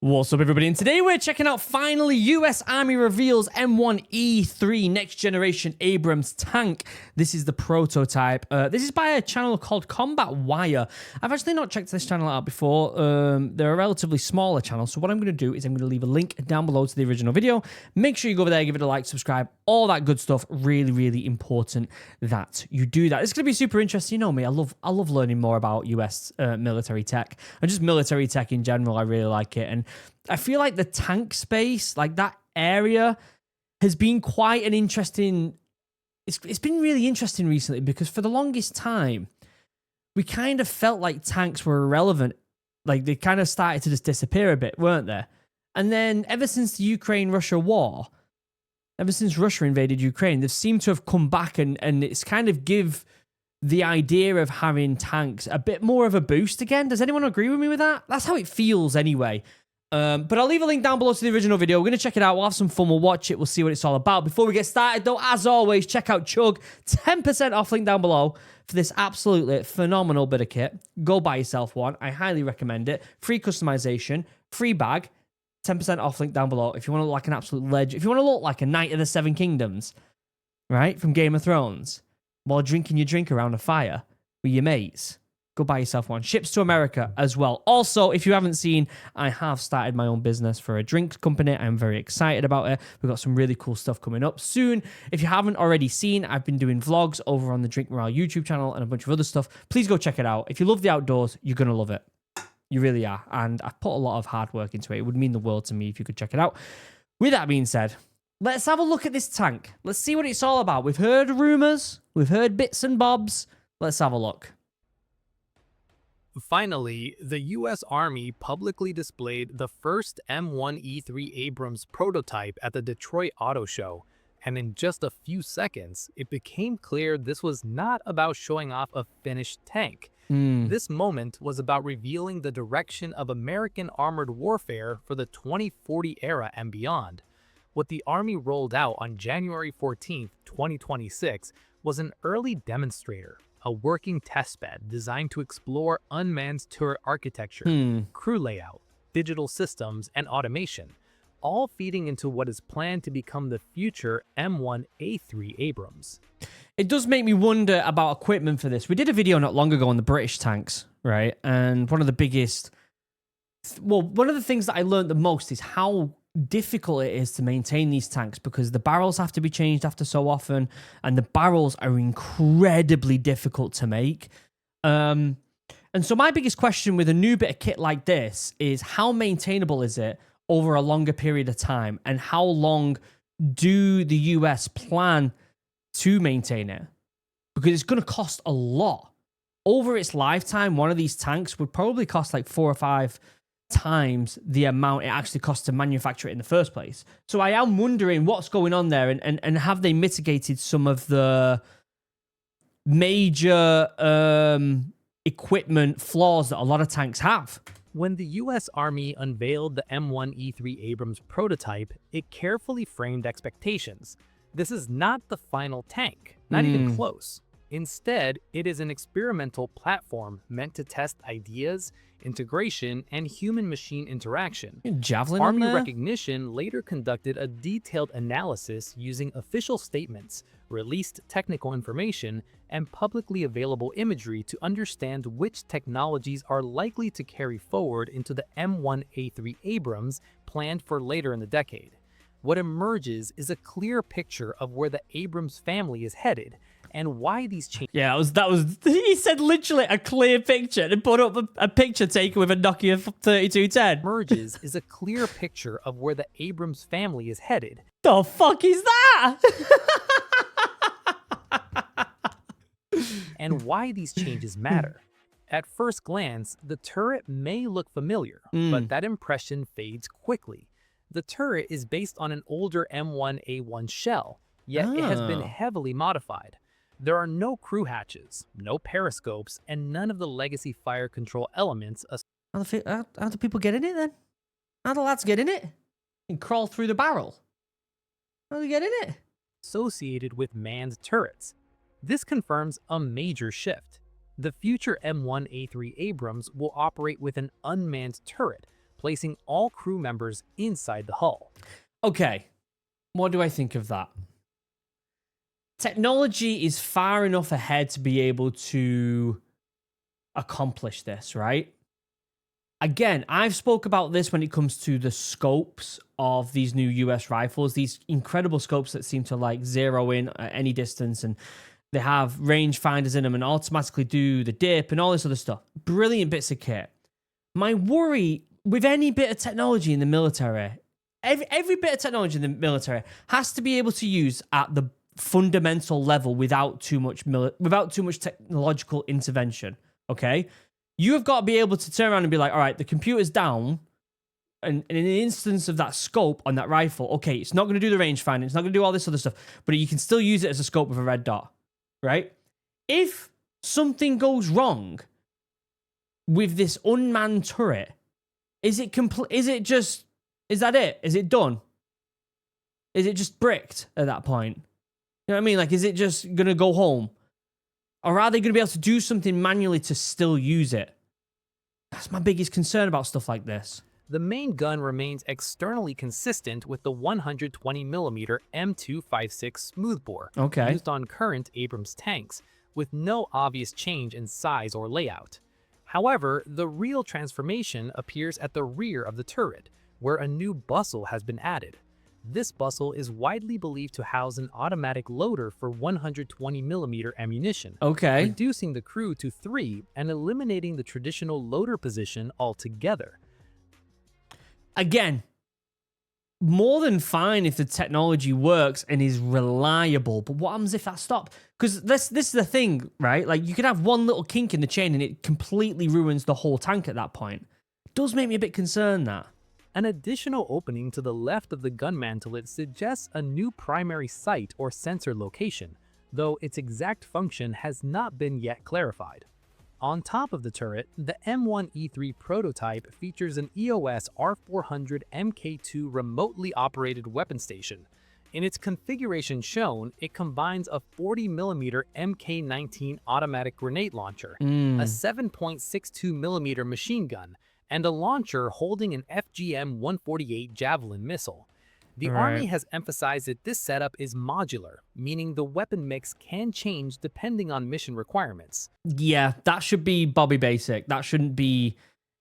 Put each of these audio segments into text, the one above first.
What's up, everybody? And today we're checking out finally US Army reveals M1E3 next generation Abrams tank. This is the prototype. This is by a channel called Combat Wire. I've actually not checked this channel out before. They're a relatively smaller channel. So what I'm going to do is I'm going to leave a link down below to the original video. Make sure you go over there, give it a like, subscribe, all that good stuff. Really, really important that you do that. It's going to be super interesting. You know me, I love learning more about US military tech and just military tech in general. I really like it. And I feel like the tank space, like that area, has been quite an interesting... It's been really interesting recently because for the longest time, we kind of felt like tanks were irrelevant. Like they kind of started to just disappear a bit, weren't they? And then ever since the Ukraine-Russia war, ever since Russia invaded Ukraine, they've seemed to have come back and it's kind of give the idea of having tanks a bit more of a boost again. Does anyone agree with me with that? That's how it feels anyway. But I'll leave a link down below to the original video. We're going to check it out. We'll have some fun. We'll watch it. We'll see what it's all about. Before we get started, though, as always, check out Chug. 10% off link down below for this absolutely phenomenal bit of kit. Go buy yourself one. I highly recommend it. Free customization, free bag, 10% off link down below. If you want to look like an absolute legend, if you want to look like a Knight of the Seven Kingdoms, right, from Game of Thrones, while drinking your drink around a fire with your mates, go buy yourself one. Ships to America as well. Also, if you haven't seen, I have started my own business for a drinks company. I'm very excited about it. We've got some really cool stuff coming up soon. If you haven't already seen, I've been doing vlogs over on the Drink Morale YouTube channel and a bunch of other stuff. Please go check it out. If you love the outdoors, you're going to love it. You really are. And I've put a lot of hard work into it. It would mean the world to me if you could check it out. With that being said, let's have a look at this tank. Let's see what it's all about. We've heard rumors. We've heard bits and bobs. Let's have a look. Finally, the U.S. Army publicly displayed the first M1E3 Abrams prototype at the Detroit Auto Show, and in just a few seconds, it became clear this was not about showing off a finished tank. This moment was about revealing the direction of American armored warfare for the 2040 era and beyond. What the Army rolled out on January 14, 2026 was an early demonstrator, a working testbed designed to explore unmanned turret architecture, crew layout, digital systems, and automation, all feeding into what is planned to become the future M1A3 Abrams. It does make me wonder about equipment for this. We did a video not long ago on the British tanks, right? And one of the biggest... Well, one of the things that I learned the most is how difficult it is to maintain these tanks because the barrels have to be changed after so often and the barrels are incredibly difficult to make. And so my biggest question with a new bit of kit like this is how maintainable is it over a longer period of time and how long do the US plan to maintain it? Because it's going to cost a lot. Over its lifetime, one of these tanks would probably cost like 4 or 5 times the amount it actually costs to manufacture it in the first place. So I am wondering what's going on there and have they mitigated some of the major equipment flaws that a lot of tanks have? When the U.S. Army unveiled the M1E3 Abrams prototype, it carefully framed expectations. This is not the final tank, not even close. Instead, it is an experimental platform meant to test ideas, integration, and human-machine interaction. Javelin Army Recognition later conducted a detailed analysis using official statements, released technical information, and publicly available imagery to understand which technologies are likely to carry forward into the M1A3 Abrams planned for later in the decade. What emerges is a clear picture of where the Abrams family is headed, and why these changes... Yeah, he said literally a clear picture and put up a picture taken with a Nokia 3210. Emerges is a clear picture of where the Abrams family is headed. The fuck is that? And why these changes matter. At first glance, the turret may look familiar, but that impression fades quickly. The turret is based on an older M1A1 shell, yet it has been heavily modified. There are no crew hatches, no periscopes, and none of the legacy fire control elements. How do people get in it then? How do lads get in it? And crawl through the barrel? How do they get in it? Associated with manned turrets. This confirms a major shift. The future M1A3 Abrams will operate with an unmanned turret, placing all crew members inside the hull. Okay, what do I think of that? Technology is far enough ahead to be able to accomplish this, right? Again, I've spoke about this when it comes to the scopes of these new US rifles, these incredible scopes that seem to like zero in at any distance, and they have range finders in them and automatically do the dip and all this other stuff. Brilliant bits of kit. My worry with any bit of technology in the military, every bit of technology in the military has to be able to use at the fundamental level without too much technological intervention. Okay, you have got to be able to turn around and be like, all right, the computer's down, and in an instance of that scope on that rifle, okay, it's not going to do the range finding, it's not going to do all this other stuff, but you can still use it as a scope with a red dot, right? If something goes wrong with this unmanned turret, is that it? Is it done? Is it just bricked at that point? You know what I mean? Like, is it just going to go home? Or are they going to be able to do something manually to still use it? That's my biggest concern about stuff like this. The main gun remains externally consistent with the 120mm M256 smoothbore used on current Abrams tanks, with no obvious change in size or layout. However, the real transformation appears at the rear of the turret, where a new bustle has been added. This bustle is widely believed to house an automatic loader for 120mm ammunition, reducing the crew to 3 and eliminating the traditional loader position altogether. Again, more than fine if the technology works and is reliable, but what happens if that stops? Because this is the thing, right? Like, you could have one little kink in the chain and it completely ruins the whole tank at that point. It does make me a bit concerned, that. An additional opening to the left of the gun mantelet suggests a new primary sight or sensor location, though its exact function has not been yet clarified. On top of the turret, the M1E3 prototype features an EOS R400 Mk2 remotely operated weapon station. In its configuration shown, it combines a 40mm Mk19 automatic grenade launcher, a 7.62mm machine gun, and a launcher holding an FGM-148 Javelin missile. The Army has emphasized that this setup is modular, meaning the weapon mix can change depending on mission requirements. Yeah, that should be Bobby Basic. That shouldn't be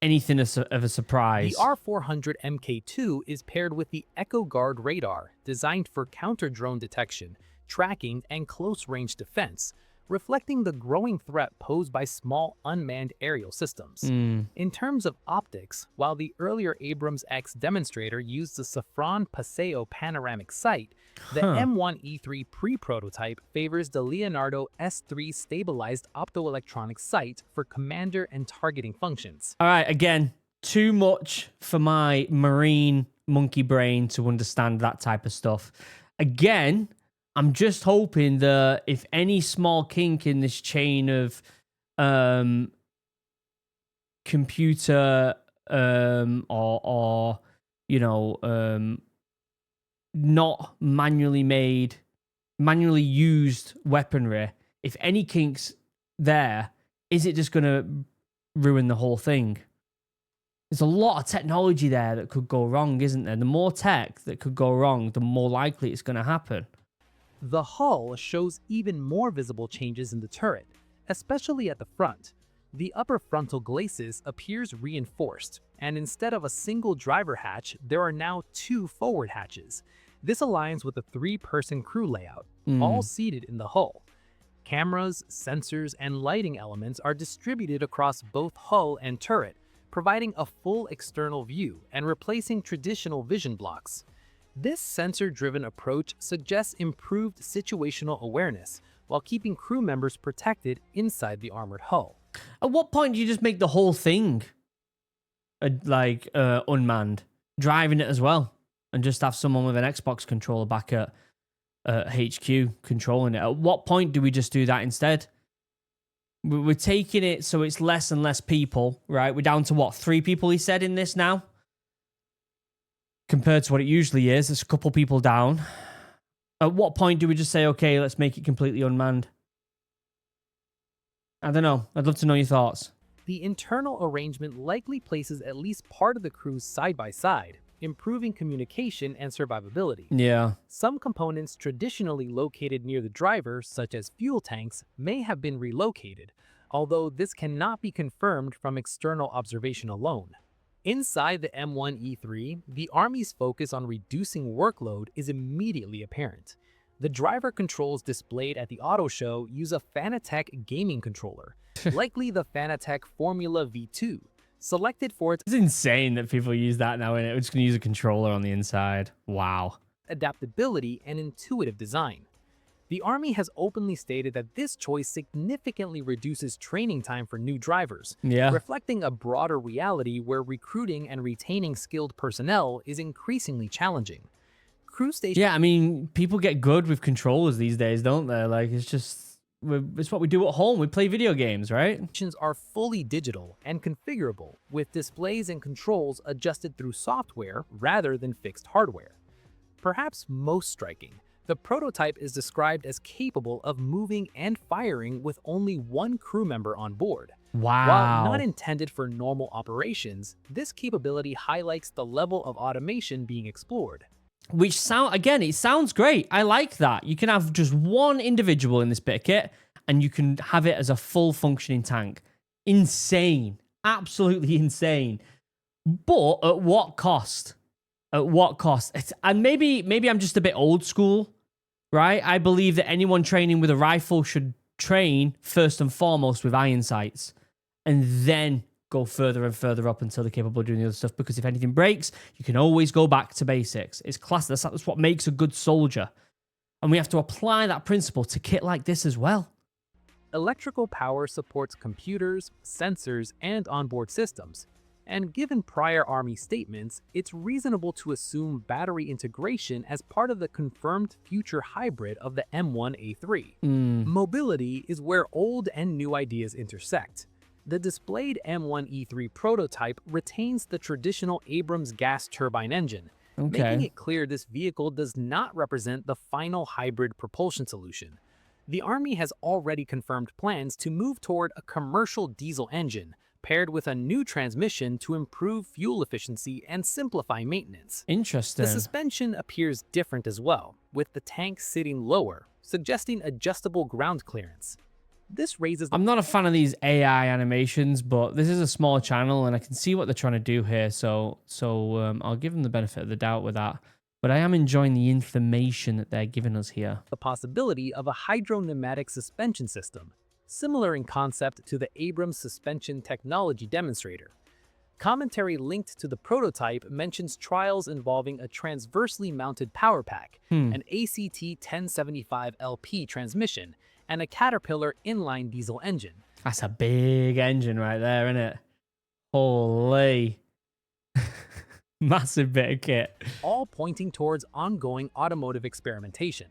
anything of a surprise. The R400 Mk2 is paired with the Echo Guard radar, designed for counter-drone detection, tracking, and close-range defense, reflecting the growing threat posed by small unmanned aerial systems. In terms of optics, while the earlier Abrams X demonstrator used the Safran Paseo panoramic sight, the M1E3 pre-prototype favors the Leonardo S3 stabilized optoelectronic sight for commander and targeting functions. All right, again, too much for my marine monkey brain to understand that type of stuff. Again, I'm just hoping that if any small kink in this chain of computer or not manually used weaponry, if any kinks there, is it just going to ruin the whole thing? There's a lot of technology there that could go wrong, isn't there? The more tech that could go wrong, the more likely it's going to happen. The hull shows even more visible changes in the turret, especially at the front. The upper frontal glacis appears reinforced, and instead of a single driver hatch, there are now 2 forward hatches. This aligns with a 3-person crew layout, all seated in the hull. Cameras, sensors, and lighting elements are distributed across both hull and turret, providing a full external view and replacing traditional vision blocks. This sensor-driven approach suggests improved situational awareness while keeping crew members protected inside the armored hull. At what point do you just make the whole thing unmanned, driving it as well, and just have someone with an Xbox controller back at HQ controlling it? At what point do we just do that instead? We're taking it so it's less and less people, right? We're down to what, 3 people he said in this now? Compared to what it usually is, it's a couple people down. At what point do we just say, okay, let's make it completely unmanned? I don't know. I'd love to know your thoughts. The internal arrangement likely places at least part of the crews side by side, improving communication and survivability. Yeah. Some components traditionally located near the driver, such as fuel tanks, may have been relocated, although this cannot be confirmed from external observation alone. Inside the M1E3, the Army's focus on reducing workload is immediately apparent. The driver controls displayed at the auto show use a Fanatec gaming controller, likely the Fanatec Formula V2, selected for its It's insane that people use that now, and we're just going to use a controller on the inside. Wow. adaptability and intuitive design. The Army has openly stated that this choice significantly reduces training time for new drivers, Yeah. reflecting a broader reality where recruiting and retaining skilled personnel is increasingly challenging. Crew stations Yeah, I mean, people get good with controllers these days, don't they? Like, it's what we do at home. We play video games, right? are fully digital and configurable, with displays and controls adjusted through software rather than fixed hardware. Perhaps most striking, the prototype is described as capable of moving and firing with only one crew member on board. Wow. While not intended for normal operations, this capability highlights the level of automation being explored. Which it sounds great. I like that. You can have just one individual in this bit of kit, and you can have it as a full functioning tank. Insane. Absolutely insane. But at what cost? At what cost? And maybe I'm just a bit old school, right? I believe that anyone training with a rifle should train first and foremost with iron sights, and then go further and further up until they're capable of doing the other stuff, because if anything breaks, you can always go back to basics. It's class. That's what makes a good soldier. And we have to apply that principle to kit like this as well. Electrical power supports computers, sensors, and onboard systems. And given prior Army statements, it's reasonable to assume battery integration as part of the confirmed future hybrid of the M1A3. Mobility is where old and new ideas intersect. The displayed M1E3 prototype retains the traditional Abrams gas turbine engine, making it clear this vehicle does not represent the final hybrid propulsion solution. The Army has already confirmed plans to move toward a commercial diesel engine, paired with a new transmission to improve fuel efficiency and simplify maintenance. Interesting. The suspension appears different as well, with the tank sitting lower, suggesting adjustable ground clearance. This raises I'm not a fan of these AI animations, but this is a small channel and I can see what they're trying to do here. So I'll give them the benefit of the doubt with that. But I am enjoying the information that they're giving us here. the possibility of a hydropneumatic suspension system, similar in concept to the Abrams suspension technology demonstrator. Commentary linked to the prototype mentions trials involving a transversely mounted power pack, an ACT 1075LP transmission, and a Caterpillar inline diesel engine. That's a big engine right there, isn't it? Holy. Massive bit of kit. All pointing towards ongoing automotive experimentation.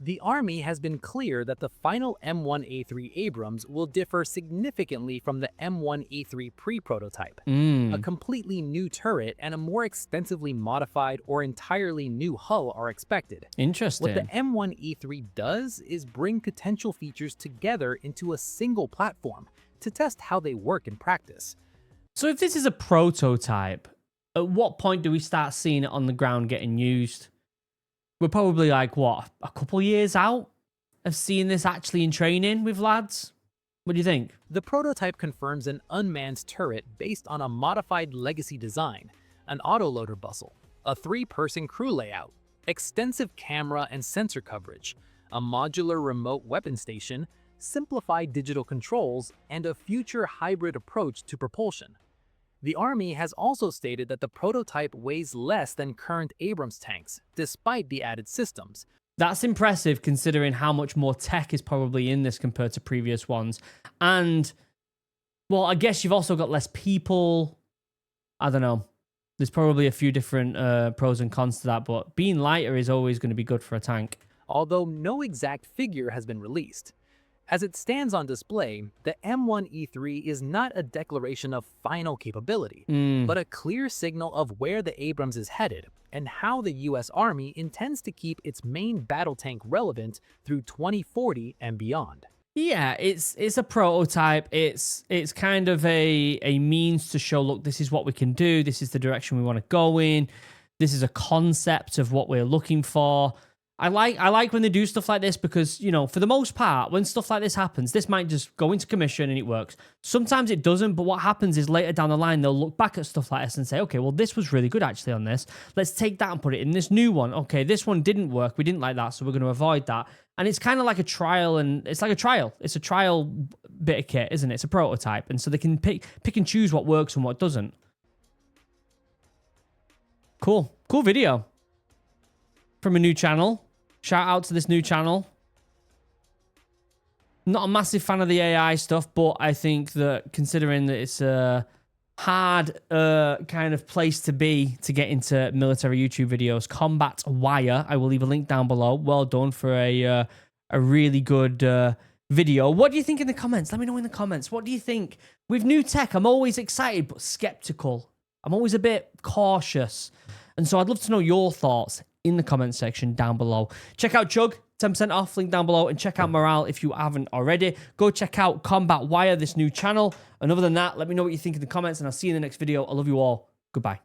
The Army has been clear that the final M1A3 Abrams will differ significantly from the M1E3 pre-prototype. A completely new turret and a more extensively modified or entirely new hull are expected. Interesting. What the M1E3 does is bring potential features together into a single platform to test how they work in practice. So if this is a prototype, at what point do we start seeing it on the ground getting used? We're probably like, what, a couple years out of seeing this actually in training with lads? What do you think? The prototype confirms an unmanned turret based on a modified legacy design, an autoloader bustle, a 3-person crew layout, extensive camera and sensor coverage, a modular remote weapon station, simplified digital controls, and a future hybrid approach to propulsion. The Army has also stated that the prototype weighs less than current Abrams tanks, despite the added systems. That's impressive considering how much more tech is probably in this compared to previous ones. And, well, I guess you've also got less people. I don't know. There's probably a few different pros and cons to that, but being lighter is always going to be good for a tank. Although no exact figure has been released. As it stands on display, the M1E3 is not a declaration of final capability, but a clear signal of where the Abrams is headed and how the US Army intends to keep its main battle tank relevant through 2040 and beyond. Yeah, it's a prototype. It's kind of a means to show, look, this is what we can do. This is the direction we want to go in. This is a concept of what we're looking for. I like when they do stuff like this because, you know, for the most part, when stuff like this happens, this might just go into commission and it works. Sometimes it doesn't, but what happens is later down the line, they'll look back at stuff like this and say, okay, well, this was really good actually on this. Let's take that and put it in this new one. Okay, this one didn't work. We didn't like that, so we're going to avoid that. And it's kind of like a trial, and it's like a trial. It's a trial bit of kit, isn't it? It's a prototype. And so they can pick and choose what works and what doesn't. Cool. Cool video. From a new channel. Shout out to this new channel. Not a massive fan of the AI stuff, but I think that considering that it's a hard kind of place to be to get into military YouTube videos, Combat Wire, I will leave a link down below. Well done for a really good video. What do you think in the comments? Let me know in the comments. What do you think? With new tech, I'm always excited, but skeptical. I'm always a bit cautious. And so I'd love to know your thoughts in the comment section down below. Check out Chug, 10% off, link down below, and check out Morale if you haven't already. Go check out Combat Wire, this new channel. And other than that, let me know what you think in the comments, and I'll see you in the next video. I love you all. Goodbye.